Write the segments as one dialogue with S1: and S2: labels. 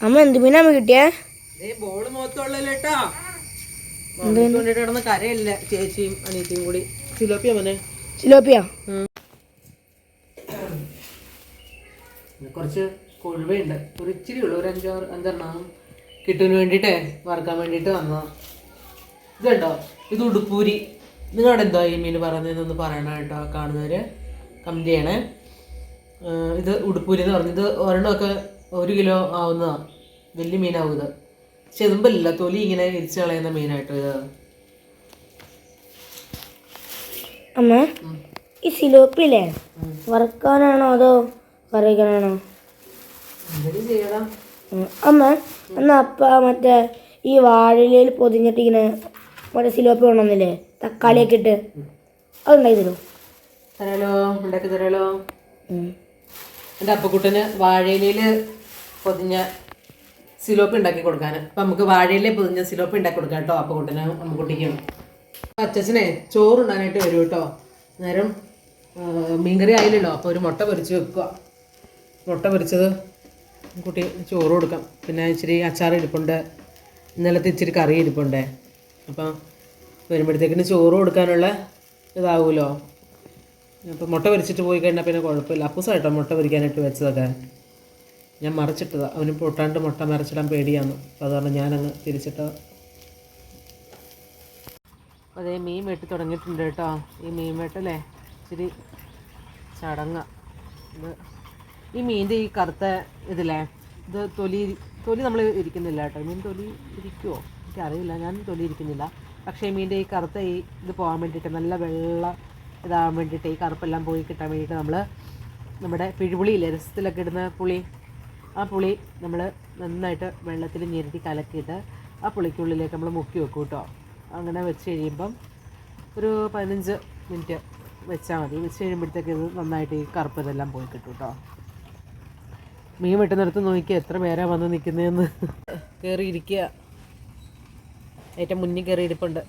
S1: അമ്മ എന്ത് മീനാ കിട്ടിയേ?
S2: ബോള് മൊത്തമുള്ളല്ലോ കേട്ടോ. കൊണ്ടിട്ട് കിടന്ന് കരയല്ല ചേച്ചിയും അനിയത്തിയും കൂടി. സിലോപ്പിയ മോനെ,
S1: സിലോപ്പിയ.
S2: കുറച്ച് കൊഴുവയുണ്ട്, ഒരു ഇച്ചിരി ഉള്ളു, ഒരു 5-6 കിട്ടുവിന് വേണ്ടിയിട്ടേ വറുക്കാൻ വേണ്ടിയിട്ട് വന്നതാ. ഇതുണ്ടോ, ഇത് ഉടുപ്പൂരി. നിങ്ങളവിടെ എന്തോ ഈ മീൻ പറയുന്നതെന്നൊന്ന് പറയണം കേട്ടോ, കാണുന്നവര് കമന്റ് ചെയ്യണേ. ഇത് ഉടുപ്പൂരി എന്ന് പറഞ്ഞു. ഇത് ഒരെണ്ണമൊക്കെ 1 കിലോ ആവുന്നതാണ്, വലിയ മീനാവും ഇത്. ചെതുമ്പല്ല, തൊലി ഇങ്ങനെ ഇരിച്ചു കളയുന്ന മീനായിട്ട് ഇത്.
S1: അമ്മ, ഈ സിലോപ്പിയില്ലേ വറുക്കാനാണോ അതോ കറിവെക്കാനാണോ?
S2: എന്തെങ്കിലും ചെയ്യണം
S1: അമ്മ. എന്നാ അപ്പ മറ്റേ ഈ വാഴയിലയിൽ പൊതിഞ്ഞിട്ട് ഇങ്ങനെ മറ്റേ സിലോപ്പി കൊണ്ടുവന്നില്ലേ, തക്കാളിയൊക്കെ ഇട്ട്, അതുണ്ടാക്കി തരുമോ?
S2: തരാലോ, ഉണ്ടാക്കി തരാലോ. എൻ്റെ അപ്പക്കുട്ടന് വാഴയിലയിൽ പൊതിഞ്ഞ സിലോപ്പി ഉണ്ടാക്കി കൊടുക്കാൻ. അപ്പം നമുക്ക് വാഴയിലെ പൊതിഞ്ഞ സിലോപ്പി ഉണ്ടാക്കി കൊടുക്കാം കേട്ടോ അപ്പക്കുട്ടന്, അമ്മക്കുട്ടിക്കും. അച്ഛനെ ചോറുണ്ടാനായിട്ട് വരും കേട്ടോ. നേരം മീൻകറി ആയില്ലല്ലോ, അപ്പോൾ ഒരു മുട്ട പൊരിച്ച് വെക്കുക. മുട്ട പൊരിച്ചത് കുട്ടി ചോറ് കൊടുക്കാം. പിന്നെ ഇച്ചിരി അച്ചാർ ഇരിപ്പുണ്ട്, ഇന്നലത്തെ ഇച്ചിരി കറി ഇരിപ്പുണ്ട്. അപ്പം വരുമ്പോഴത്തേക്കിന് ചോറ് കൊടുക്കാനുള്ള ഇതാവുമല്ലോ. അപ്പം മുട്ട പൊരിച്ചിട്ട് പോയി കഴിഞ്ഞാൽ പിന്നെ കുഴപ്പമില്ല. അപ്പൂസായിട്ടോ മുട്ട പൊരിക്കാനായിട്ട് വെച്ചതൊക്കെ ഞാൻ മറിച്ചിട്ടതാണ്. അവന് പൊട്ടാണ്ട് മുട്ട മറിച്ചിടാൻ പേടിയാന്ന്, അപ്പോൾ അതുകൊണ്ട് ഞാനങ്ങ് തിരിച്ചിട്ട്. അതേ മീൻ വെട്ടി തുടങ്ങിയിട്ടുണ്ട് കേട്ടോ. ഈ മീൻ വെട്ടല്ലേ ഇച്ചിരി ചടങ്ങ. ഇത് ഈ മീനിൻ്റെ ഈ കറുത്ത ഇതില്ലേ, ഇത് തൊലി നമ്മൾ ഇരിക്കുന്നില്ല കേട്ടോ. മീൻ തൊലി ഇരിക്കുമോ എനിക്കറിയില്ല, ഞാൻ തൊലി ഇരിക്കുന്നില്ല. പക്ഷേ മീനിൻ്റെ ഈ കറുത്ത ഇത് പോകാൻ വേണ്ടിയിട്ട്, നല്ല വെള്ള ഇതാകാൻ വേണ്ടിയിട്ട്, ഈ കറുപ്പെല്ലാം പോയി കിട്ടാൻ വേണ്ടിയിട്ട് നമ്മൾ നമ്മുടെ പിഴുപുളിയില്ലേ, രസത്തിലൊക്കെ ഇടുന്ന പുളി, ആ പുളി നമ്മൾ നന്നായിട്ട് വെള്ളത്തിൽ ഞെരുട്ടി കലക്കിയിട്ട് ആ പുളിക്കുള്ളിലേക്ക് നമ്മൾ മുക്കി വെക്കും കേട്ടോ. അങ്ങനെ വെച്ച് കഴിയുമ്പം ഒരു 15 മിനിറ്റ് വെച്ചാൽ മതി. വെച്ച് കഴിയുമ്പോഴത്തേക്ക് ഇത് നന്നായിട്ട് ഈ കറുപ്പ് ഇതെല്ലാം പോയി കിട്ടും കേട്ടോ. മീൻ വെട്ടുന്നിടത്ത് നോക്കിയാൽ എത്ര പേരാണ് വന്ന് നിൽക്കുന്നതെന്ന്. കയറിയിരിക്കുക, ഏറ്റവും മുന്നിൽ കയറി ഇരിപ്പുണ്ട്.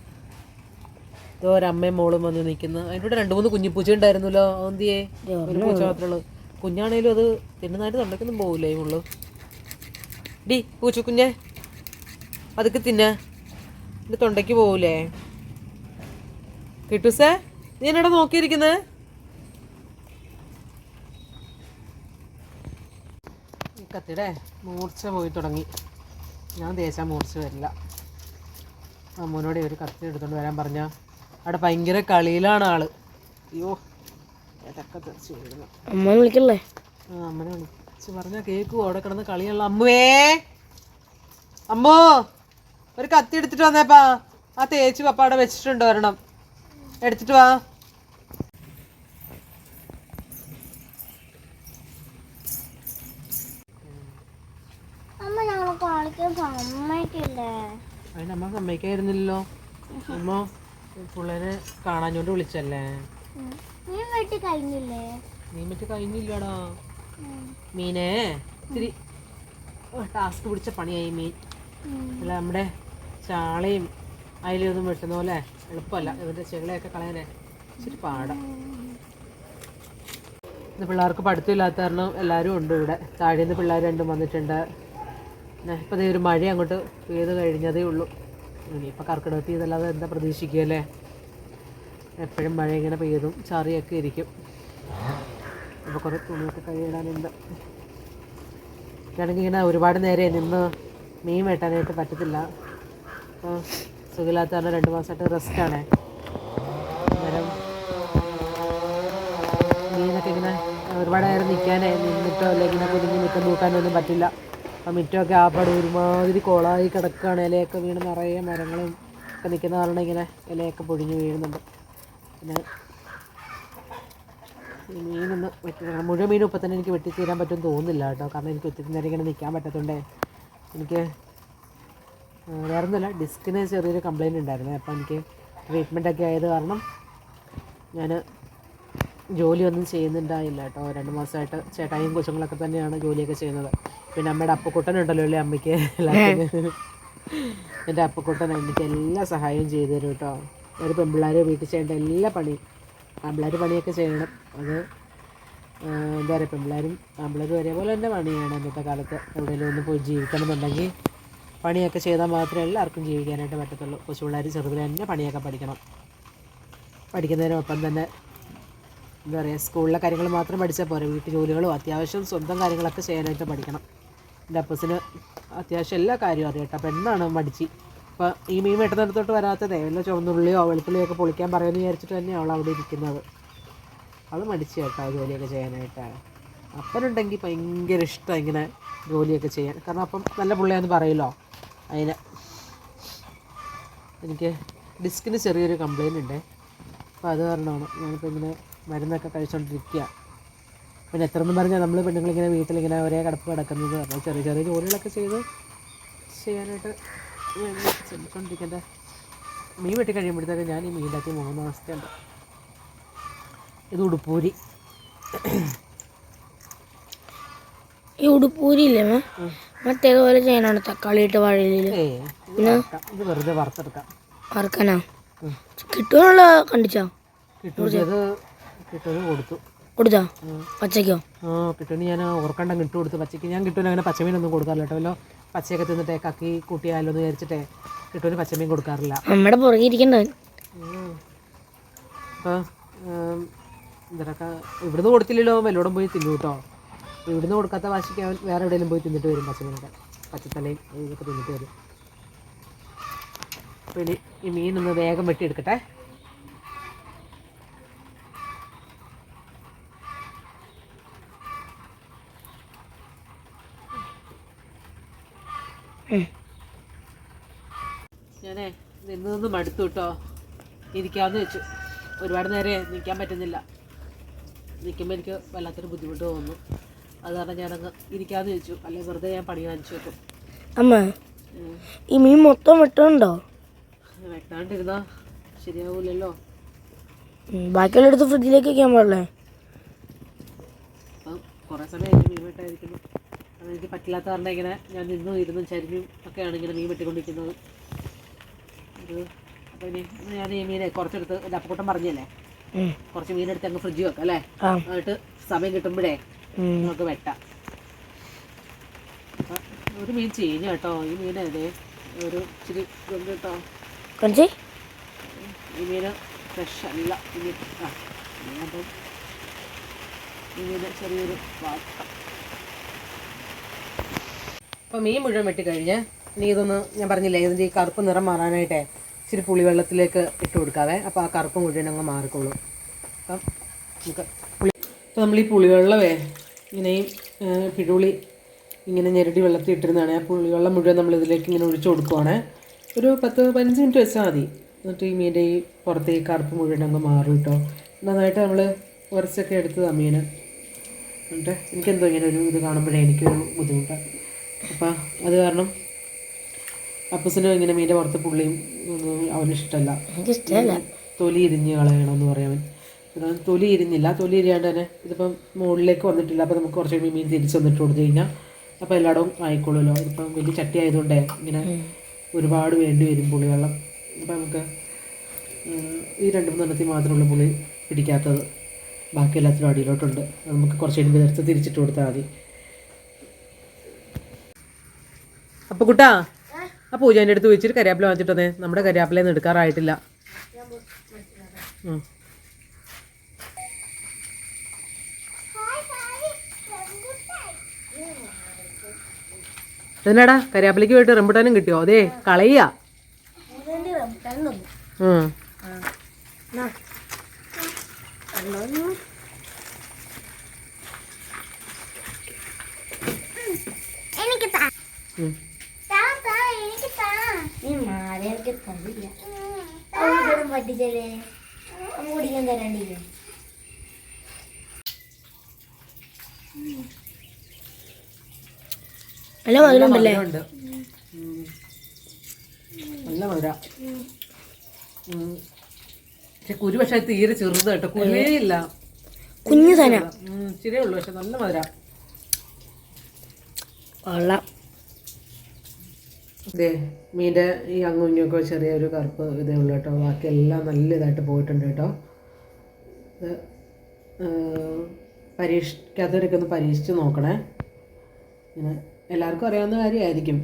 S2: ഇതോ ഒരമ്മയും മോളും വന്ന് നിൽക്കുന്നു. അതിൻ്റെ കൂടെ 2-3 കുഞ്ഞിപ്പൂച്ച ഉണ്ടായിരുന്നല്ലോ. എന്തിയേ, ഒരു പൂച്ച മാത്രമേ ഉള്ളൂ. കുഞ്ഞാണേലും അത് തിന്നുന്നതായിട്ട് തൊണ്ടയ്ക്കൊന്നും പോകില്ലേ ഈ മുള്ളു. ഡി പൂച്ച കുഞ്ഞെ, അതൊക്കെ തിന്നാ, എൻ്റെ തൊണ്ടയ്ക്ക് പോകൂലേ. കിട്ടൂസേ, നീ എന്നോട് നോക്കിയിരിക്കുന്നത്? ഈ കത്തിയുടെ മൂർച്ച പോയി തുടങ്ങി. ഞാൻ തേച്ചാൽ മൂർച്ച വരില്ല. അമ്മൂനോടെ ഒരു കത്തി എടുത്തുകൊണ്ട് വരാൻ പറഞ്ഞാൽ അവിടെ ഭയങ്കര കളിയിലാണ് ആള്. അയ്യോ, ഏതൊക്കെ തെറിച്ച് വീഴുന്നു.
S1: അമ്മ വിളിക്കല്ലേ?
S2: അമ്മനെ വിളിച്ച് പറഞ്ഞാൽ കേൾക്കുമോ? അവിടെ കിടന്ന് കളിയുള്ള. അമ്മുവേ, അമ്മോ ഒരു കത്തി എടുത്തിട്ട് വന്നേപ്പാ. ആ തേച്ച് പപ്പ അവിടെ വെച്ചിട്ടുണ്ട്, ഒരെണ്ണം എടുത്തിട്ട് വാ. അതിനമ്മ സമ്മതിക്കായിരുന്നില്ലല്ലോ. അമ്മ പിള്ളേരെ കാണാഞ്ഞോണ്ട് വിളിച്ചല്ലേ. മീൻ വെട്ടി കഴിഞ്ഞില്ലടാ. മീനേ ഇത്തിരി ടാസ്ക് പിടിച്ച പണിയായി മീൻ. അല്ല നമ്മുടെ ചാളയും അതിലൊന്നും വെട്ടുന്ന പോലെ എളുപ്പമല്ല. ഇതിൻ്റെ ചെകളയൊക്കെ കളയാനേ ഇച്ചിരി പാടാം. ഇത് പിള്ളേർക്ക് പഠിത്തമില്ലാത്ത കാരണം എല്ലാവരും ഉണ്ട് ഇവിടെ. താഴെ നിന്ന് പിള്ളേർ 2 വന്നിട്ടുണ്ട്. ഇപ്പോൾ ഒരു മഴ അങ്ങോട്ട് പെയ്ത് കഴിഞ്ഞതേ ഉള്ളൂ. ഇനിയിപ്പോൾ കർക്കിടകത്തിൽ ഇതല്ലാതെ എന്താ പ്രതീക്ഷിക്കുകയല്ലേ. എപ്പോഴും മഴ ഇങ്ങനെ പെയ്തും ചാറിയൊക്കെ ഇരിക്കും. അപ്പോൾ കുറേ തുണിയൊക്കെ കഴുകിടാനുണ്ട്. എനിക്കാണെങ്കിൽ ഇങ്ങനെ ഒരുപാട് നേരം നിന്ന് മീൻ വെട്ടാനായിട്ട് പറ്റത്തില്ല. അപ്പോൾ സുഖമില്ലാത്ത കാരണം 2 മാസമായിട്ട് റെസ്റ്റാണേ. അന്നേരം മീനൊക്കെ ഇങ്ങനെ ഒരുപാട് നേരം നിന്നിട്ടോ അല്ലെങ്കിൽ ഇങ്ങനെ കുഞ്ഞു നിൽക്കാൻ നോക്കാനൊന്നും പറ്റില്ല. അപ്പം മുറ്റമൊക്കെ ആപ്പാട് ഒരുമാതിരി കോളായി കിടക്കുകയാണ്. ഇലയൊക്കെ വീണ് നിറയെ മരങ്ങളും ഒക്കെ നിൽക്കുന്ന കാരണം ഇങ്ങനെ ഇലയൊക്കെ പൊഴിഞ്ഞ് വീഴുന്നുണ്ട്. പിന്നെ ഈ മീനൊന്ന് മുഴുവൻ മീനും ഇപ്പം തന്നെ എനിക്ക് വെട്ടിത്തീരാൻ പറ്റുമെന്ന് തോന്നുന്നില്ല കേട്ടോ. കാരണം എനിക്ക് ഒത്തിരി നേരം ഇങ്ങനെ നിൽക്കാൻ പറ്റത്തുണ്ടേ. എനിക്ക് വേറെ ഒന്നുമില്ല, ഡിസ്കിന് ചെറിയൊരു കംപ്ലയിൻ്റ് ഉണ്ടായിരുന്നു. അപ്പോൾ എനിക്ക് ട്രീറ്റ്മെൻറ്റൊക്കെ ആയത് കാരണം ഞാൻ ജോലിയൊന്നും ചെയ്യുന്നുണ്ടായില്ല കേട്ടോ. 2 മാസമായിട്ട് ചേട്ടായും കൊച്ചുങ്ങളൊക്കെ തന്നെയാണ് ജോലിയൊക്കെ ചെയ്യുന്നത്. പിന്നെ അമ്മയുടെ അപ്പക്കുട്ടനുണ്ടല്ലോ അല്ലേ, അമ്മയ്ക്ക് എല്ലാത്തിനും. എൻ്റെ അപ്പക്കുട്ടൻ എനിക്ക് എല്ലാ സഹായവും ചെയ്തു തരും കേട്ടോ. ഒരു പെൺപിള്ളേർ വീട്ടിൽ ചെയ്യേണ്ട എല്ലാ പണിയും, ആൺപിള്ളേർ പണിയൊക്കെ ചെയ്യണം. അത് എന്താ പറയുക പെൺപിള്ളേരും ആൺപിള്ളേരും ഒരേപോലെ തന്നെ പണിയാണ് ഇന്നത്തെ കാലത്ത്. എവിടെയെങ്കിലും ഒന്ന് പോയി ജീവിക്കണമെന്നുണ്ടെങ്കിൽ പണിയൊക്കെ ചെയ്താൽ മാത്രമേ എല്ലാവർക്കും ജീവിക്കാനായിട്ട് പറ്റത്തുള്ളൂ. കൊച്ചു പിള്ളേർ ചെറുതിൽ തന്നെ പണിയൊക്കെ പഠിക്കണം. പഠിക്കുന്നതിനൊപ്പം തന്നെ എന്താ പറയുക സ്കൂളിലെ കാര്യങ്ങൾ മാത്രം പഠിച്ചാൽ പോരെ, വീട്ടു ജോലികളും അത്യാവശ്യം സ്വന്തം കാര്യങ്ങളൊക്കെ ചെയ്യാനായിട്ട് പഠിക്കണം. എൻ്റെ അപ്പൂസിന് അത്യാവശ്യം എല്ലാ കാര്യവും അറിയാം കേട്ടോ. പെണ്ണാണ് മടിച്ച്. അപ്പോൾ ഈ മീൻ വെട്ടുന്നിടത്തോട്ട് വരാത്തതേ വല്ല ചുവന്നുള്ളിയോ വെളുത്തുള്ളിയോ ഒക്കെ പൊളിക്കാൻ പറയുമെന്ന് വിചാരിച്ചിട്ട് തന്നെയാണ് അവൾ അവിടെ ഇരിക്കുന്നത്. അത് മടിച്ച് കേട്ടോ ജോലിയൊക്കെ ചെയ്യാനായിട്ടാണ്. അപ്പനുണ്ടെങ്കിൽ ഭയങ്കര ഇഷ്ടമാണ് ഇങ്ങനെ ജോലിയൊക്കെ ചെയ്യാൻ. കാരണം അപ്പം നല്ല പുള്ളിയാന്ന് പറയുമല്ലോ. അതിന് എനിക്ക് ഡിസ്കിന് ചെറിയൊരു കംപ്ലയിൻ്റ് ഉണ്ട്. അപ്പോൾ അത് കാരണമാണ് ഞാനിപ്പോൾ ഇങ്ങനെ മരുന്നൊക്കെ കഴിച്ചുകൊണ്ടിരിക്കുക. പിന്നെ എത്രയെന്നും പറഞ്ഞാൽ നമ്മൾ പെണ്ണുങ്ങളിങ്ങനെ വീട്ടിലിങ്ങനെ ഒരേ കിടപ്പ് കിടക്കുന്നത് പറഞ്ഞാൽ ചെറിയ ചെറിയ ജോലികളൊക്കെ ചെയ്യാനായിട്ട് ശ്രമിച്ചുകൊണ്ടിരിക്കേണ്ട. മീൻ വെട്ടി കഴിയുമ്പോഴത്തേക്ക് ഞാൻ ഈ മീനിൻ്റെ പോകുന്ന അവസ്ഥയുണ്ട്. ഇത് ഉടുപ്പൂരി.
S1: ഈ ഉടുപ്പൂരി ഇല്ലേ മറ്റേതുപോലെ ചെയ്യാനാണ് തക്കാളി ഇട്ട് വാഴയില്.
S2: ഇത് വെറുതെ വറുത്തെടുക്കാം.
S1: വറുക്കാനാ കിട്ടുമെന്നുള്ള കണ്ടിച്ചോ?
S2: കിട്ടുമെന്ന്
S1: കൊടുത്തോ പച്ചയ്ക്കോ?
S2: കിട്ടുമെന്ന് ഞാൻ ഓർക്കണ്ടങ്ങ് ഇട്ട് കൊടുത്തു. പച്ചയ്ക്ക് ഞാൻ കിട്ടുമെന്ന് അങ്ങനെ പച്ചമീനൊന്നും കൊടുക്കാറില്ല കേട്ടോ. വല്ലോ പച്ചയൊക്കെ തിന്നിട്ടേ കക്കി കൂട്ടിയാലോ എന്ന് വിചാരിച്ചിട്ടേ കിട്ടുമെന്ന് പച്ചമീൻ കൊടുക്കാറില്ല.
S1: നമ്മുടെ പുറകെ ഇരിക്കണ്ടവൻ.
S2: അപ്പോൾ എന്തൊക്കെ ഇവിടുന്ന് കൊടുത്തില്ലല്ലോ വല്ലോടും പോയി തിന്നു കേട്ടോ. ഇവിടുന്ന് കൊടുക്കാത്ത വാശിക്ക് അവൻ വേറെ എവിടെയെങ്കിലും പോയി തിന്നിട്ട് വരും. പച്ചമീനൊക്കെ പച്ചത്തലയും ഇതൊക്കെ തിന്നിട്ട് വരും. അപ്പോൾ ഇനി ഈ മീനൊന്ന് വേഗം വെട്ടിയെടുക്കട്ടെ. ഞാനേ നിന്ന് മടുത്തു കേട്ടോ. ഇരിക്കാമെന്ന് വെച്ചു. ഒരുപാട് നേരം നിൽക്കാൻ പറ്റുന്നില്ല. നിൽക്കുമ്പോൾ എനിക്ക് വല്ലാത്തൊരു ബുദ്ധിമുട്ട് തോന്നുന്നു. അത് കാരണം ഞാനങ്ങ് ഇരിക്കാമെന്ന് വെച്ചു. അല്ലെങ്കിൽ വെറുതെ ഞാൻ പണി കാണിച്ചു വെക്കും.
S1: അമ്മ ഈ മീൻ മൊത്തം വെട്ടണുണ്ടോ?
S2: വെട്ടാണ്ടിരുന്നാ ശരിയാവൂലല്ലോ.
S1: ബാക്കിയുള്ള എടുത്ത് ഫ്രിഡ്ജിലേക്ക് വയ്ക്കാൻ പാടില്ലേ?
S2: അപ്പം കുറേ സമയം മീൻ വെട്ടായിരിക്കുന്നു. അതെനിക്ക് പറ്റില്ലാത്ത കാരണം ഇങ്ങനെ ഞാൻ നിന്നും ഇരുന്നും ചരിഞ്ഞും ഒക്കെയാണ് ഇങ്ങനെ മീൻ വെട്ടിക്കൊണ്ടിരിക്കുന്നത്. അപ്പോൾ ഇനി ഞാൻ ഈ മീനെ കുറച്ചെടുത്ത് എൻ്റെ അപ്പക്കൂട്ടം പറഞ്ഞല്ലേ കുറച്ച് മീനെടുത്ത് അങ്ങ് ഫ്രിഡ്ജ് വെക്കാം അല്ലേ? എന്നിട്ട് സമയം കിട്ടുമ്പോഴേ നമുക്ക് വെട്ടാം. ഒരു മീൻ ചീഞ്ഞു കേട്ടോ. ഈ മീൻ അതെ ഒരു ഇച്ചിരി ഇതുണ്ട് കേട്ടോ. ഈ മീൻ ഫ്രഷ് അല്ല. ഈ മീൻ അപ്പം ഈ മീൻ ചെറിയൊരു വാട്ടം. അപ്പോൾ മീൻ മുഴുവൻ വെട്ടിക്കഴിഞ്ഞ് ഇനി ഇതൊന്ന് ഞാൻ പറഞ്ഞില്ലേ ഇതിൻ്റെ ഈ കറുപ്പ് നിറം മാറാനായിട്ടേ ഇച്ചിരി പുളിവെള്ളത്തിലേക്ക് ഇട്ട് കൊടുക്കാവേ. അപ്പോൾ ആ കറുപ്പ് മുഴുവൻ അങ്ങ് മാറിക്കോളും. അപ്പം നമുക്ക് ഇപ്പോൾ നമ്മൾ ഈ പുളിവെള്ളമേ ഇങ്ങനെയും പിഴുളി ഇങ്ങനെ ഞെരടി വെള്ളത്തിൽ ഇട്ടിരുന്നതാണ്. ആ പുളിവെള്ളം മുഴുവൻ നമ്മൾ ഇതിലേക്ക് ഇങ്ങനെ ഒഴിച്ചു കൊടുക്കുവാണ്. ഒരു 10-15 മിനിറ്റ് വെച്ചാൽ മതി. എന്നിട്ട് ഈ മീൻ്റെ ഈ പുറത്ത് ഈ കറുപ്പ് മുഴുവൻ അങ്ങ് മാറും കേട്ടോ. നന്നായിട്ട് നമ്മൾ കുറച്ചൊക്കെ എടുത്തതാണ് മീൻ. എന്നിട്ട് എനിക്കെന്തോ ഇങ്ങനെ ഒരു ഇത് കാണുമ്പോഴേ എനിക്കൊരു ബുദ്ധിമുട്ടാണ്. അപ്പം അത് കാരണം അപ്പൂസിനും ഇങ്ങനെ മീൻ്റെ പുറത്ത് പുള്ളിയും അവനിഷ്ടമല്ല. തൊലി ഇരിഞ്ഞ് കളയണമെന്ന് പറയാൻ. തൊലി ഇരിഞ്ഞില്ല. തൊലി ഇരിയാണ്ട് തന്നെ ഇതിപ്പം മുകളിലേക്ക് വന്നിട്ടില്ല. അപ്പോൾ നമുക്ക് കുറച്ച് മീൻ തിരിച്ച് വന്നിട്ട് കൊടുത്തു കഴിഞ്ഞാൽ അപ്പോൾ എല്ലായിടവും ആയിക്കോളുമല്ലോ. ഇതിപ്പം വലിയ ചട്ടി ആയതുകൊണ്ടേ ഇങ്ങനെ ഒരുപാട് വേണ്ടി വരും പുളിവെള്ളം. അപ്പം നമുക്ക് ഈ 2-3 എണ്ണത്തിൽ മാത്രമുള്ള പുളി പിടിക്കാത്തത്. ബാക്കി എല്ലാത്തിനും അടിയിലോട്ടുണ്ട്. നമുക്ക് കുറച്ച് കഴിയുമ്പോൾ എടുത്ത് തിരിച്ചിട്ട് കൊടുത്താൽ മതി. അപ്പോൾ കുട്ടാ ആ പൂജേൻ്റെ അടുത്ത് വെച്ചിട്ട് കരിയാപ്പില വാങ്ങിച്ചിട്ട് വന്നേ. നമ്മുടെ കരിയാപ്പിലൊന്നും എടുക്കാറായിട്ടില്ല. എന്നാടാ കരിയാപ്പിലേക്ക് പോയിട്ട് റംബുട്ടാനും കിട്ടിയോ? അതേ കളയുക.
S1: നല്ല മധുരമുണ്ടല്ലേ?
S2: നല്ല മധുര. പക്ഷെ കുരു പക്ഷെ തീരെ ചെറുത് കേട്ടോ. കുരുവേ ഇല്ല.
S1: കുഞ്ഞു സാധനം
S2: ഇച്ചിരിയേ ഉള്ളൂ. പക്ഷെ നല്ല മധുര.
S1: കൊള്ളാം.
S2: ഇതേ മീൻ്റെ ഈ അങ്ങുഞ്ഞൊക്കെ ചെറിയൊരു കറുപ്പ് ഇതേ ഉള്ളൂ കേട്ടോ. ബാക്കിയെല്ലാം നല്ല ഇതായിട്ട് പോയിട്ടുണ്ട് കേട്ടോ. പരീക്ഷിക്കാത്തവരൊക്കെ ഒന്ന് പരീക്ഷിച്ച് നോക്കണേ. ഇങ്ങനെ എല്ലാവർക്കും അറിയാവുന്ന കാര്യമായിരിക്കും,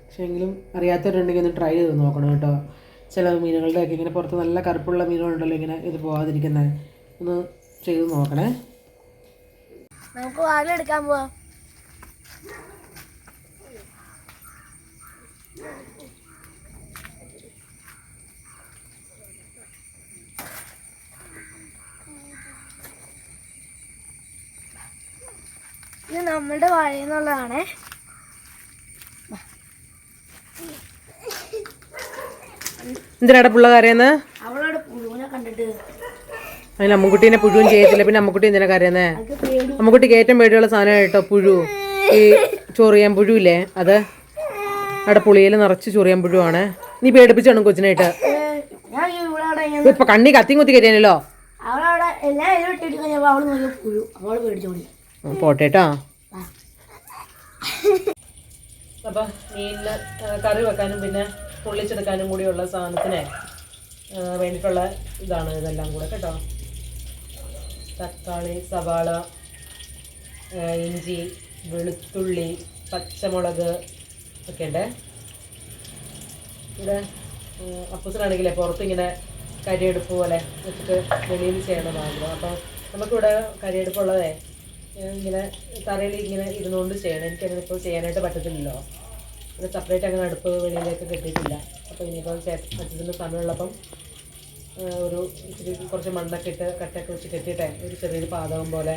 S2: പക്ഷേ എങ്കിലും അറിയാത്തവരുണ്ടെങ്കിൽ ഒന്ന് ട്രൈ ചെയ്ത് നോക്കണം കേട്ടോ. ചില മീനുകളുടെയൊക്കെ ഇങ്ങനെ പുറത്ത് നല്ല കറുപ്പുള്ള മീനുകളുണ്ടല്ലോ, ഇങ്ങനെ ഇത് പോകാതിരിക്കുന്നത്, ഒന്ന് ചെയ്ത് നോക്കണേ.
S1: നമുക്ക് വാലെടുക്കാൻ പോവാം. ഇത് നമ്മളുടെ വാഴയെന്നുള്ളതാണേ.
S2: എന്തിനാടെ പിള്ള കരയുന്നത്?
S1: അവളോട് പുഴുവിനെ കണ്ടിട്ട്.
S2: അതിന് അമ്മുക്കുട്ടീനെ പുഴുവും ചെയ്യത്തില്ല, പിന്നെ അമ്മുക്കുട്ടി എന്തിനാ കരയുന്നേ? അമ്മുക്കുട്ടിക്ക് ഏറ്റവും പേടിയുള്ള സാധനം കേട്ടോ പുഴു. ഈ ചൊറിയാൻ പുഴുവില്ലേ, അത് അവിടെ പുളിയിൽ നിറച്ച് ചൊറിയാൻ പുഴുവാണ്. നീ പേടിപ്പിച്ചാണ് കൊച്ചിനായിട്ട്. ഇപ്പൊ കണ്ണി കത്തി കുത്തി കയറ്റിയാണല്ലോ.
S1: അവളവിടെ എല്ലാം ഇട്ടിട്ട് കഴിഞ്ഞപ്പോ അവള് നോക്കിയ പുഴു, അവള് പേടിച്ചോടി.
S2: പോട്ടേട്ടോ. അപ്പം മീനിന് കറി വെക്കാനും പിന്നെ പൊള്ളിച്ചെടുക്കാനും കൂടിയുള്ള സാധനത്തിന് വേണ്ടിയിട്ടുള്ള ഇതാണ് ഇതെല്ലാം കൂടെ കേട്ടോ. തക്കാളി, സവാള, ഇഞ്ചി, വെളുത്തുള്ളി, പച്ചമുളക് ഒക്കെ ഉണ്ട്. ഇവിടെ അപ്പൂസിനാണെങ്കിലേ പുറത്തിങ്ങനെ കരിയെടുപ്പ് പോലെ വെച്ചിട്ട് വെളിയിൽ ചെയ്യണതാണല്ലോ. അപ്പോൾ നമുക്കിവിടെ കരിയെടുപ്പുള്ളതേ ഇങ്ങനെ തറയിൽ ഇങ്ങനെ ഇരുന്നുകൊണ്ട് ചെയ്യണം. എനിക്കങ്ങനെ ഇപ്പോൾ ചെയ്യാനായിട്ട് പറ്റത്തില്ലല്ലോ. അത് സെപ്പറേറ്റ് അങ്ങനെ അടുപ്പ് വെളിയിലേക്ക് കെട്ടിയിട്ടില്ല. അപ്പോൾ ഇനിയിപ്പോൾ അച്ഛൻ്റെ സമയമുള്ളപ്പം ഒരു ഇച്ചിരി കുറച്ച് മണ്ണൊക്കെ ഇട്ട് കട്ടയൊക്കെ വെച്ച് കെട്ടിയിട്ടേ ഒരു ചെറിയൊരു പാതകം പോലെ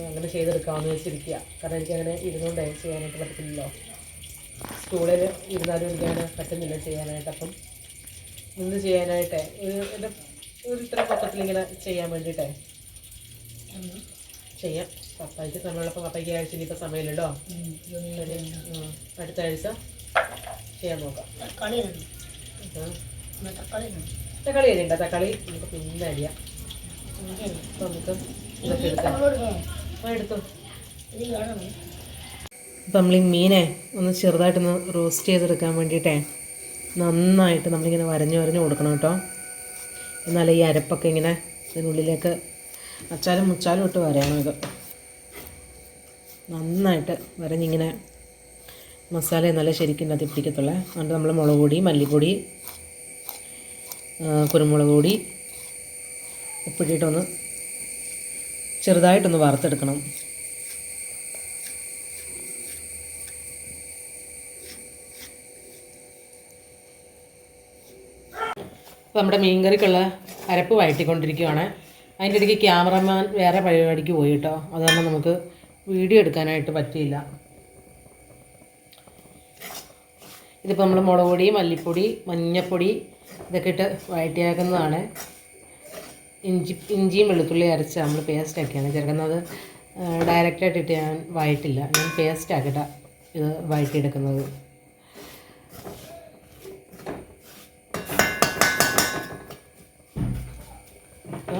S2: അങ്ങനെ ചെയ്തെടുക്കാമെന്ന് വെച്ചിരിക്കുക. കാരണം എനിക്കങ്ങനെ ഇരുന്നുകൊണ്ടേ ചെയ്യാനായിട്ട് പറ്റത്തില്ലല്ലോ. സ്റ്റൂളിൽ ഇരുന്നാലും എനിക്കങ്ങനെ പറ്റുന്നില്ല ചെയ്യാനായിട്ട്. അപ്പം നിന്ന് ചെയ്യാനായിട്ടേ എൻ്റെ ഒരു ഇത്ര പൊക്കത്തിലിങ്ങനെ ചെയ്യാൻ വേണ്ടിയിട്ടേ ചെയ്യാം. പപ്പായ്ക്ക് സമയമുള്ളപ്പോൾ പപ്പായ്ക്ക് ആഴ്ച ഇനിയിപ്പോൾ സമയമില്ലല്ലോ. അടുത്ത ആഴ്ച ചെയ്യാൻ നോക്കാം. തക്കാളി അരിയണ്ട, തക്കാളി നമുക്ക് പിന്നെ അരിയാം. അപ്പം നമുക്ക് ഇതൊക്കെ എടുക്കാം. എടുത്തു. അപ്പം നമ്മൾ ഈ മീനെ ഒന്ന് ചെറുതായിട്ടൊന്ന് റോസ്റ്റ് ചെയ്തെടുക്കാൻ വേണ്ടിയിട്ടേ നന്നായിട്ട് നമ്മളിങ്ങനെ വരഞ്ഞ് കൊടുക്കണം കേട്ടോ. എന്നാലേ ഈ അരപ്പൊക്കെ ഇങ്ങനെ ഇതിനുള്ളിലേക്ക് അച്ചാലും മുച്ചാലും ഇട്ട് വരയണം. ഇത് നന്നായിട്ട് വരഞ്ഞിങ്ങനെ മസാല നല്ല ശരിക്കും അതിൽ പിടിക്കത്തുള്ളേ. അതുകൊണ്ട് നമ്മൾ മുളക് പൊടി, മല്ലിപ്പൊടി, കുരുമുളക് പൊടി ഉപ്പിട്ടിട്ടൊന്ന് ചെറുതായിട്ടൊന്ന് വറുത്തെടുക്കണം. അപ്പോൾ നമ്മുടെ മീൻകറിക്കുള്ള അരപ്പ് വഴറ്റിക്കൊണ്ടിരിക്കുകയാണ്. അതിൻ്റെ ഇടയ്ക്ക് ക്യാമറമാൻ വേറെ പരിപാടിക്ക് പോയി കേട്ടോ. അതുകൊണ്ട് നമുക്ക് വീഡിയോ എടുക്കാനായിട്ട് പറ്റിയില്ല. ഇതിപ്പോൾ നമ്മൾ മുളക് പൊടി, മല്ലിപ്പൊടി, മഞ്ഞൾപ്പൊടി ഇതൊക്കെ ഇട്ട് വഴറ്റിയാക്കുന്നതാണ്. ഇഞ്ചിയും വെളുത്തുള്ളി അരച്ച് നമ്മൾ പേസ്റ്റാക്കിയാണ് ചേർക്കുന്നത്. ഡയറക്റ്റായിട്ട് ഇട്ട് ഞാൻ വഴറ്റില്ല, ഞാൻ പേസ്റ്റാക്കിയിട്ടാണ് ഇത് വഴറ്റിയെടുക്കുന്നത്.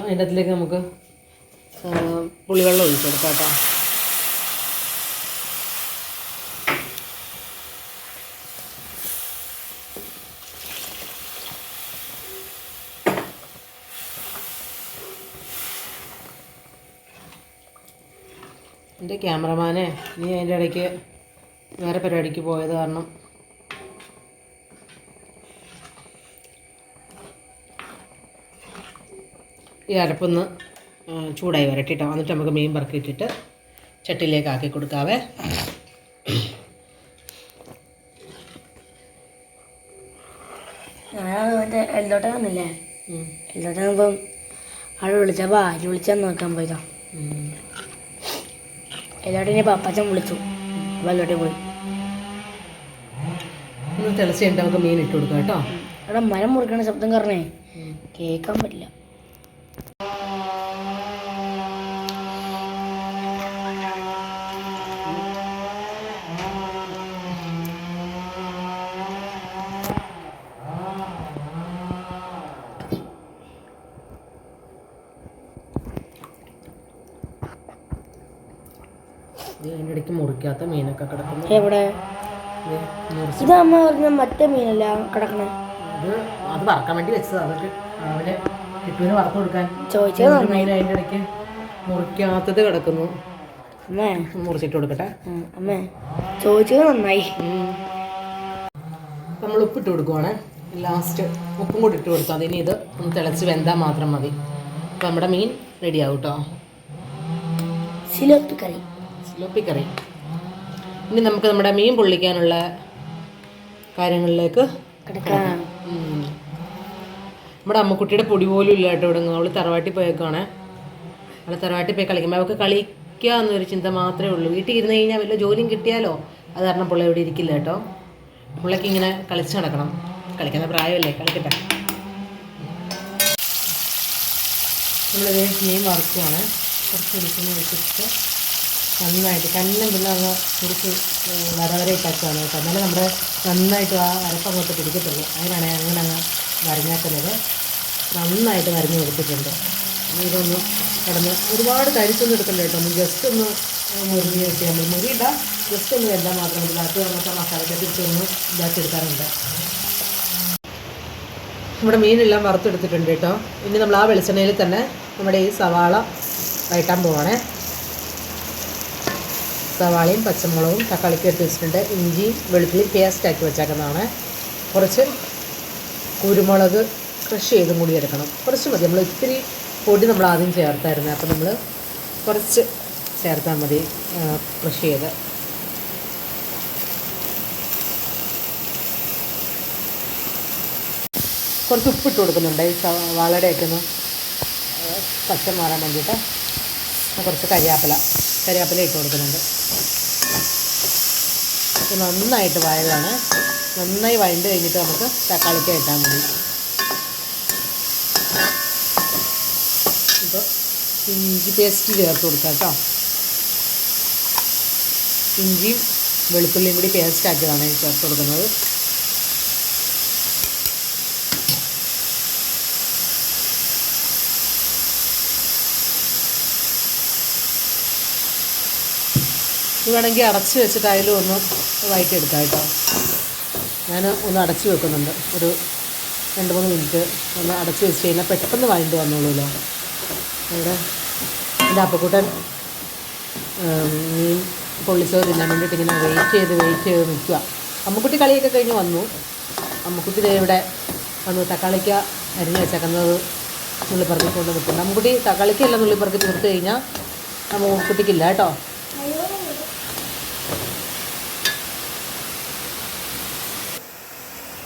S2: അതിൻ്റെ അതിലേക്ക് നമുക്ക് പുളിവെള്ളം ഒഴിച്ചു കൊടുക്കാം കേട്ടോ. എൻ്റെ ക്യാമറമാനെ നീ അതിൻ്റെ ഇടയ്ക്ക് വേറെ പരിപാടിക്ക് പോയത് കാരണം ഈ അരപ്പൊന്ന് ചൂടായി വരട്ടിട്ടോ. എന്നിട്ട് നമുക്ക് മീൻ പറക്കിയിട്ടിട്ട് ചട്ടിയിലേക്ക് ആക്കി കൊടുക്കാവേ.
S1: മറ്റേ എല്ലോട്ടാന്നില്ലേ, എല്ലോട്ടാകുമ്പം ആള് വിളിച്ചപ്പോൾ ആര് വിളിച്ചാന്ന് നോക്കാൻ പോയതാ. എല്ലോട്ടിനെ പപ്പച്ചൻ വിളിച്ചു, അപ്പോൾ എല്ലോട്ടേ പോയി.
S2: ഒന്ന് തിളച്ച് കഴിഞ്ഞിട്ട് നമുക്ക് മീൻ ഇട്ട് കൊടുക്കാം കേട്ടോ.
S1: അവിടെ മരം മുറിക്കണ ശബ്ദം കാരണേ കേൾക്കാൻ പറ്റില്ല.
S2: അതിൻ്റെ ഇടയ്ക്ക് മുറിക്കാത്ത മീനൊക്കെ കിടക്കുന്നു.
S1: എവിടെ? ഇത് അമ്മ പറഞ്ഞ മറ്റേ മീനല്ല കിടക്കണേ.
S2: അത് വറക്കാൻ വേണ്ടി വെച്ചത്. അതൊക്കെ രാവിലെ കിട്ടുവിന് വറുത്ത് കൊടുക്കാൻ
S1: ചോദിച്ചത്
S2: മീൻ അതിൻ്റെ ഇടയ്ക്ക് മുറിക്കാത്തത് കിടക്കുന്നു.
S1: അമ്മേ
S2: മുറിച്ചിട്ട് കൊടുക്കട്ടെ.
S1: അമ്മേ ചോദിച്ചത് നന്നായി.
S2: നമ്മൾ ഉപ്പിട്ട് കൊടുക്കുവാണ്. ലാസ്റ്റ് ഉപ്പും കൂടി ഇട്ട് കൊടുത്തു. അതിന് ഇത് ഒന്ന് തിളച്ച് വെന്താൽ മാത്രം മതി. അപ്പോൾ നമ്മുടെ മീൻ റെഡി ആവും കേട്ടോ. സിലോപ്പി കറി. ഇനി നമുക്ക് നമ്മുടെ മീൻ പൊള്ളിക്കാനുള്ള കാര്യങ്ങളിലേക്ക് കിടക്കാം. നമ്മുടെ അമ്മക്കുട്ടിയുടെ പൊടി പോലും ഇല്ല കേട്ടോ ഇവിടെ. അവൾ തറവാട്ടിൽ പോയേക്കാണ്. അവൾ തറവാട്ടിൽ പോയി കളിക്കുമ്പോൾ അവൾക്ക് കളിക്കുക എന്നൊരു ചിന്ത മാത്രമേ ഉള്ളൂ. വീട്ടിൽ ഇരുന്ന് കഴിഞ്ഞാൽ വല്ല ജോലിയും കിട്ടിയാലോ അത് കാരണം പുള്ള ഇവിടെ ഇരിക്കില്ല കേട്ടോ. പുള്ളക്ക് ഇങ്ങനെ കളിച്ച് നടക്കണം. കളിക്കുന്ന പ്രായമല്ലേ, കളിക്കട്ടെ. നമ്മളിത് മീൻ വറുക്കുവാണ്. കുറച്ച് വെളിച്ചെണ്ണ ഒഴിച്ചിട്ട് നന്നായിട്ട് കല്ലും പിന്നെ അങ്ങ് കുറച്ച് വര ഇട്ടാക്കുകയാണ് കേട്ടോ. എന്നാലും നമ്മുടെ നന്നായിട്ട് ആ അരപ്പങ്ങോട്ട് പിടിക്കത്തുള്ളൂ. അതിനാണ് അങ്ങനെ അങ്ങ് വരഞ്ഞാക്കുന്നത്. നന്നായിട്ട് വരഞ്ഞ് കൊടുത്തിട്ടുണ്ട്. ഇതൊന്ന് കിടന്ന് ഒരുപാട് കരിച്ചൊന്നും എടുക്കണ്ട കേട്ടോ. ഒന്ന് ജസ്റ്റ് ഒന്ന് മുറിഞ്ഞ് കിട്ടിയാൽ മതി. മുറിയിട്ട ജസ്റ്റ് ഒന്ന് വെന്താൽ മാത്രം മതി. ബാക്കി നമുക്ക് ആ മസാലക്കകത്ത് ഒന്ന് ഇതാക്കി എടുക്കാറുണ്ട്. നമ്മുടെ മീനെല്ലാം വറുത്തെടുത്തിട്ടുണ്ട് കേട്ടോ. ഇനി നമ്മൾ ആ വെളിച്ചെണ്ണയിൽ തന്നെ നമ്മുടെ ഈ സവാള വഴറ്റാൻ പോവാണ്. സവാളയും പച്ചമുളകും തക്കാളിക്ക് എടുത്ത് വെച്ചിട്ടുണ്ട്. ഇഞ്ചി വെളുത്തുള്ളി പേസ്റ്റ് ആക്കി വെച്ചേക്കുന്നതാണ്. കുറച്ച് കുരുമുളക് ക്രഷ് ചെയ്തും കൂടി എടുക്കണം. കുറച്ച് മതി. നമ്മൾ ഇത്തിരി പൊടി നമ്മൾ ആദ്യം ചേർത്തായിരുന്നു. അപ്പോൾ നമ്മൾ കുറച്ച് ചേർത്താൽ മതി ക്രഷ് ചെയ്ത്. കുറച്ച് ഉപ്പിട്ട് കൊടുക്കുന്നുണ്ട് ഈ സവാളയുടെയൊക്കെ ഒന്ന് പച്ച മാറാൻ വേണ്ടിയിട്ട്. കുറച്ച് കരിയാപ്പില ഇട്ട് കൊടുക്കുന്നുണ്ട്. നന്നായിട്ട് വഴലാണ്. നന്നായി വഴണ്ട് കഴിഞ്ഞിട്ട് നമുക്ക് തക്കാളിക്ക് ഇട്ടാൽ മതി. ഇപ്പോൾ ഇഞ്ചി പേസ്റ്റ് ചേർത്ത് കൊടുക്കാം കേട്ടോ. ഇഞ്ചിയും വെളുത്തുള്ളിയും കൂടി പേസ്റ്റ് ആക്കിയതാണ് ചേർത്ത് കൊടുക്കുന്നത്. ഇത് വേണമെങ്കിൽ അടച്ച് വെച്ചിട്ട് അതിലും ഒന്ന് വഴറ്റിയെടുക്കാം കേട്ടോ. ഞാൻ ഒന്ന് അടച്ച് വെക്കുന്നുണ്ട്. ഒരു 2-3 മിനിറ്റ് ഒന്ന് അടച്ച് വെച്ച് കഴിഞ്ഞാൽ പെട്ടെന്ന് വഴണ്ട് വന്നോളൂല്ലോ. ഇവിടെ എൻ്റെ അപ്പക്കൂട്ടൻ മീൻ പൊള്ളിച്ചത് തിന്നാൻ വേണ്ടിയിട്ട് ഇങ്ങനെ വെയിറ്റ് ചെയ്ത് നിൽക്കുക. അമ്മക്കുട്ടി കളിയൊക്കെ കഴിഞ്ഞ് വന്നു. അമ്മക്കുട്ടി ഇവിടെ വന്നു തക്കാളിക്ക അരിഞ്ഞ് വെച്ചേക്കുന്നത് നുള്ളിപ്പറക്കി കൊണ്ട് നിൽക്കുന്നുണ്ട്. അമ്മക്കുട്ടി തക്കാളിക്കെല്ലാം നുള്ളിപ്പറക്കി തീർത്ത് കഴിഞ്ഞാൽ അമ്മക്കുട്ടിക്കില്ല കേട്ടോ.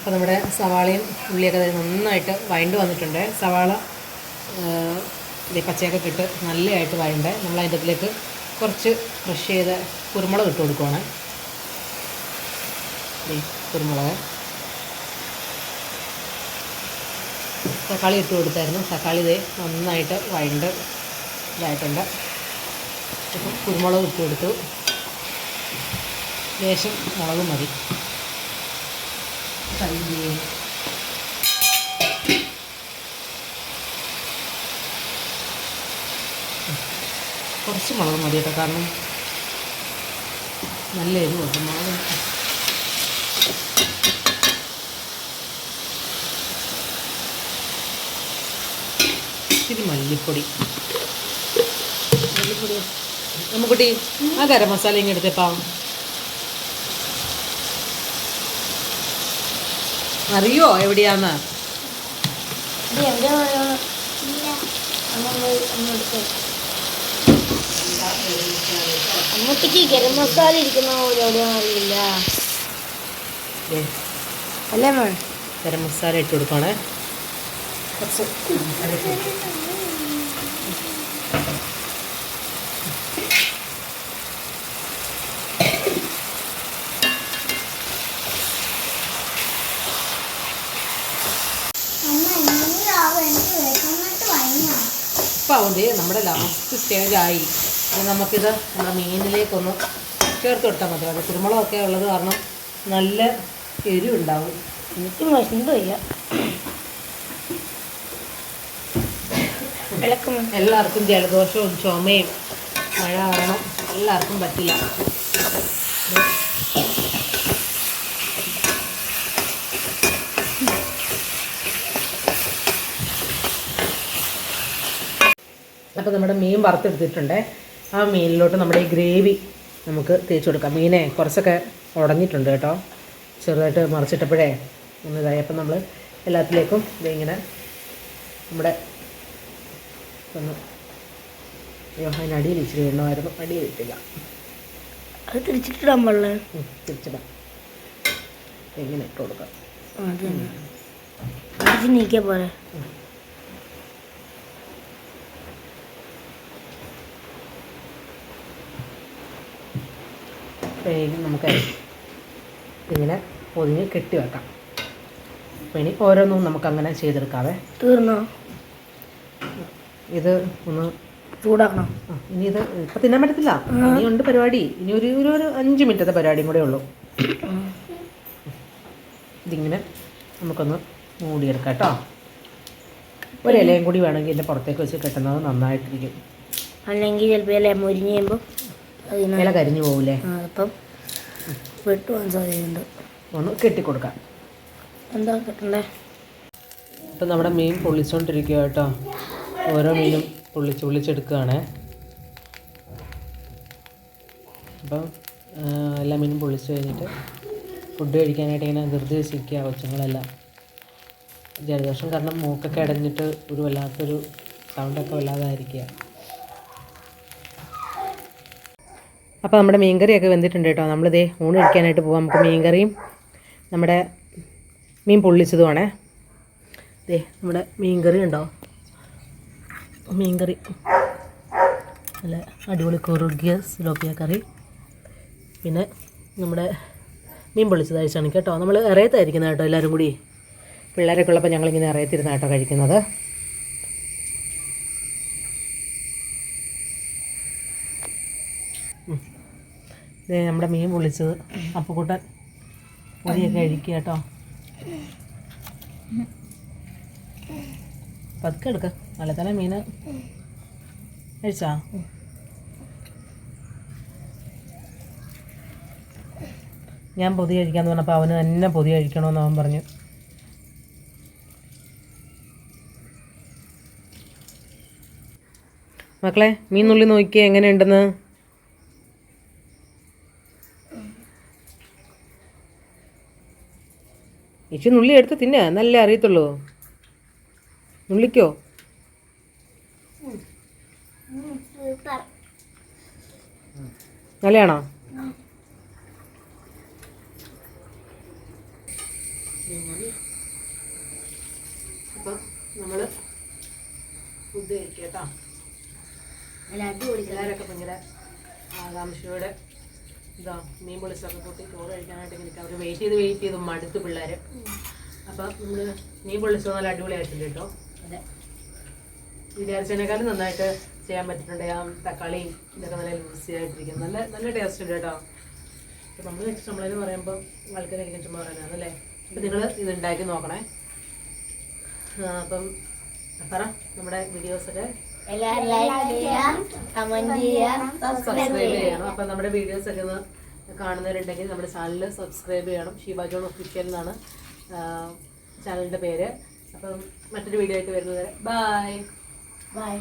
S2: അപ്പോൾ നമ്മുടെ സവാളയും ഉള്ളിയൊക്കെ നന്നായിട്ട് വഴണ്ട് വന്നിട്ടുണ്ട്. സവാള പച്ചയൊക്കെ ഇട്ട് നല്ലതായിട്ട് വഴണ്ട്. നമ്മൾ അതിൻ്റെ അതിലേക്ക് കുറച്ച് ക്രഷ് ചെയ്ത കുരുമുളക് ഇട്ട് കൊടുക്കുവാണ്. കുരുമുളക് തക്കാളി ഇട്ട് കൊടുത്തായിരുന്നു. തക്കാളി നന്നായിട്ട് വഴണ്ട് ഇതായിട്ടുണ്ട്. അപ്പോൾ കുരുമുളക് ഇട്ട് കൊടുത്തു. ലേശം മുളകും മതി. കുറച്ച് മുളക് മതി കേട്ടോ. കാരണം നല്ല എരിവ് കേട്ടോ മുളക്. ഇത്തിരി മല്ലിപ്പൊടി നമുക്കുട്ടി ആ ഗരം മസാല ഇങ്ങനെ എടുത്തേപ്പാ. അറിയോ എവിടെയാന്ന്?
S1: അമ്മക്ക് ഗരം മസാല ഇരിക്കുന്ന പോലെ എവിടെയാണെന്ന് അറിയില്ല അല്ലേ?
S2: ഗരം മസാല ഇട്ട് കൊടുക്കുകയാണേ. ഇപ്പോൾ നമ്മുടെ ലാസ്റ്റ് സ്റ്റേജായി. നമുക്കിത് നമ്മുടെ മീനിലേക്കൊന്ന് ചേർത്ത് കൊടുത്താൽ മതി. അത് കുരുമുളകൊക്കെ ഉള്ളത് കാരണം നല്ല എരിവുണ്ടാവും.
S1: എനിക്ക് വിശന്നില്ല.
S2: എല്ലാവർക്കും ജലദോഷവും ചുമയും മഴ കാരണം എല്ലാവർക്കും പറ്റില്ല. അപ്പോൾ നമ്മുടെ മീൻ വറുത്തെടുത്തിട്ടുണ്ട്. ആ മീനിലോട്ട് നമ്മുടെ ഈ ഗ്രേവി നമുക്ക് തേച്ച് കൊടുക്കാം. മീനെ കുറച്ചൊക്കെ ഉടഞ്ഞിട്ടുണ്ട് കേട്ടോ, ചെറുതായിട്ട് മറിച്ചിട്ടപ്പോഴേ ഒന്നിതായി. അപ്പം നമ്മൾ എല്ലാത്തിലേക്കും ഇതിങ്ങനെ നമ്മുടെ ഒന്ന്, അയ്യോ അതിനടിയിൽ ഇച്ചിരി എണ്ണമായിരുന്നു, അടിയിൽ ഇട്ടില്ല,
S1: അത് തിരിച്ചിട്ടിടാൻ പാടില്ലേ?
S2: തിരിച്ചിടാം. ഇങ്ങനെ ഇട്ട് കൊടുക്കാം.
S1: അത് തിരിച്ച് നീക്കിയ പോലെ.
S2: നമുക്ക് ഇങ്ങനെ പൊതിഞ്ഞ് കെട്ടി വെക്കാം. അപ്പോൾ ഇനി ഓരോന്നും നമുക്കങ്ങനെ ചെയ്തെടുക്കാവേ.
S1: തീർന്നോ?
S2: ഇത് ഒന്ന്
S1: ചൂടാക്കണം.
S2: ഇനി ഇത് ഇപ്പം തിന്നാൻ പറ്റത്തില്ല, ഇനിയുണ്ട് പരിപാടി. ഇനി ഒരു 5 മിനിറ്റത്തെ പരിപാടിയും കൂടെ ഉള്ളൂ. ഇതിങ്ങനെ നമുക്കൊന്ന് മൂടിയെടുക്കാം കേട്ടോ. ഒരു ഇലയും കൂടി വേണമെങ്കിൽ ഇതിൻ്റെ പുറത്തേക്ക് വെച്ച് കെട്ടുന്നത് നന്നായിട്ടിരിക്കും.
S1: അല്ലെങ്കിൽ ചിലപ്പോൾ ഇല മുരിഞ്ഞ് കഴിയുമ്പോൾ
S2: ഇല കരിഞ്ഞു പോകില്ലേ,
S1: അപ്പം വെട്ടുവാൻ സാധ്യതയുണ്ട്.
S2: ഒന്ന് കെട്ടിക്കൊടുക്കാം.
S1: എന്താ കെട്ടണ്ടേ?
S2: ഇപ്പം നമ്മുടെ മീൻ പൊള്ളിച്ചുകൊണ്ടിരിക്കുക കേട്ടോ. ഓരോ മീനും പൊള്ളിച്ചെടുക്കുകയാണ്. അപ്പം എല്ലാ മീനും പൊള്ളിച്ച് കഴിഞ്ഞിട്ട് ഫുഡ് കഴിക്കാനായിട്ട് ഇങ്ങനെ ധൃതി വെച്ചിരിക്കുക കൊച്ചുങ്ങളെല്ലാം. ജലദോഷം കാരണം മൂക്കൊക്കെ അടഞ്ഞിട്ട് ഒരു വല്ലാത്തൊരു സൗണ്ടൊക്കെ വല്ലാതായിരിക്കുക. അപ്പോൾ നമ്മുടെ മീൻകറിയൊക്കെ വെന്തിട്ടുണ്ട് കേട്ടോ. നമ്മളിതേ ഊണ് കഴിക്കാനായിട്ട് പോകാം. നമുക്ക് മീൻകറിയും നമ്മുടെ മീൻ പൊള്ളിച്ചതുമാണേ. ദേ നമ്മുടെ മീൻകറി ഉണ്ടോ, മീൻകറി നല്ല അടിപൊളി കുറുകിയ സിലോപ്പിയ കറി, പിന്നെ നമ്മുടെ മീൻ പൊള്ളിച്ചത് കഴിച്ചാണ് കേട്ടോ. നമ്മൾ ഇറയത്തായിരിക്കുന്നത് കേട്ടോ, എല്ലാവരും കൂടി പിള്ളേരൊക്കെ ഉള്ളപ്പോൾ ഞങ്ങളിങ്ങനെ ഇറയത്തിരുന്ന കേട്ടോ കഴിക്കുന്നത്. നമ്മുടെ മീൻ പൊള്ളിച്ചത് അപ്പുക്കുട്ടൻ പൊടിയൊക്കെ കഴിക്കുക കേട്ടോ. പതുക്കെ എടുക്ക, നല്ല തന്നെ മീൻ കഴിച്ചാ. ഞാൻ പൊതി കഴിക്കാമെന്ന് പറഞ്ഞപ്പോൾ അവന് തന്നെ പൊതി കഴിക്കണമെന്ന് അവൻ പറഞ്ഞു. മക്കളെ മീൻ നുള്ളി നോക്കിയേ എങ്ങനെയുണ്ടെന്ന്. ഇച്ചിരി നുള്ളി എടുത്ത് തിന്നെ, നല്ല അറിയത്തുള്ളൂ. നുള്ളിക്കോ. നല്ലയാണോ? അപ്പം നമ്മൾ ഫുഡ് കഴിക്കുക കേട്ടോ. എല്ലാവരൊക്കെ ഭയങ്കര ആകാംക്ഷയോടെ ഇതാ മീൻ പൊളിച്ചൊക്കെ കൂട്ടി ചോറ് കഴിക്കാനായിട്ട് എനിക്ക് അവർ വെയിറ്റ് ചെയ്ത് മടുത്ത് പിള്ളേർ. അപ്പം നമ്മൾ മീൻ പൊള്ളിച്ചത് നല്ല അടിപൊളിയായിട്ടുണ്ട് കേട്ടോ. അതെ, വിചാരിച്ചതിനേക്കാളും നന്നായിട്ട് ചെയ്യാൻ പറ്റിയിട്ടുണ്ട്. ആ തക്കാളിയും ഇതൊക്കെ നല്ല ലൂസി ആയിട്ടിരിക്കും, നല്ല ടേസ്റ്റ് ഉണ്ട് കേട്ടോ. അപ്പം നമ്മൾ നമ്മളെന്ന് പറയുമ്പോൾ ആൾക്കാരൊക്കെ ചുമ്മാ പറയാനാണല്ലേ. അപ്പം നിങ്ങൾ ഇതുണ്ടാക്കി നോക്കണേ. അപ്പം പറ നമ്മുടെ വീഡിയോസൊക്കെ സബ്സ്ക്രൈബ് ചെയ്യണം. അപ്പം നമ്മുടെ വീഡിയോസൊക്കെ ഒന്ന് കാണുന്നവരുണ്ടെങ്കിൽ നമ്മുടെ ചാനൽ സബ്സ്ക്രൈബ് ചെയ്യണം. ഷീബ ജോൺ ഒഫീഷ്യൽ എന്നാണ് ചാനലിൻ്റെ പേര്. അപ്പം മറ്റൊരു വീഡിയോ ആയിട്ട് വരുന്നത് വരെ ബൈ.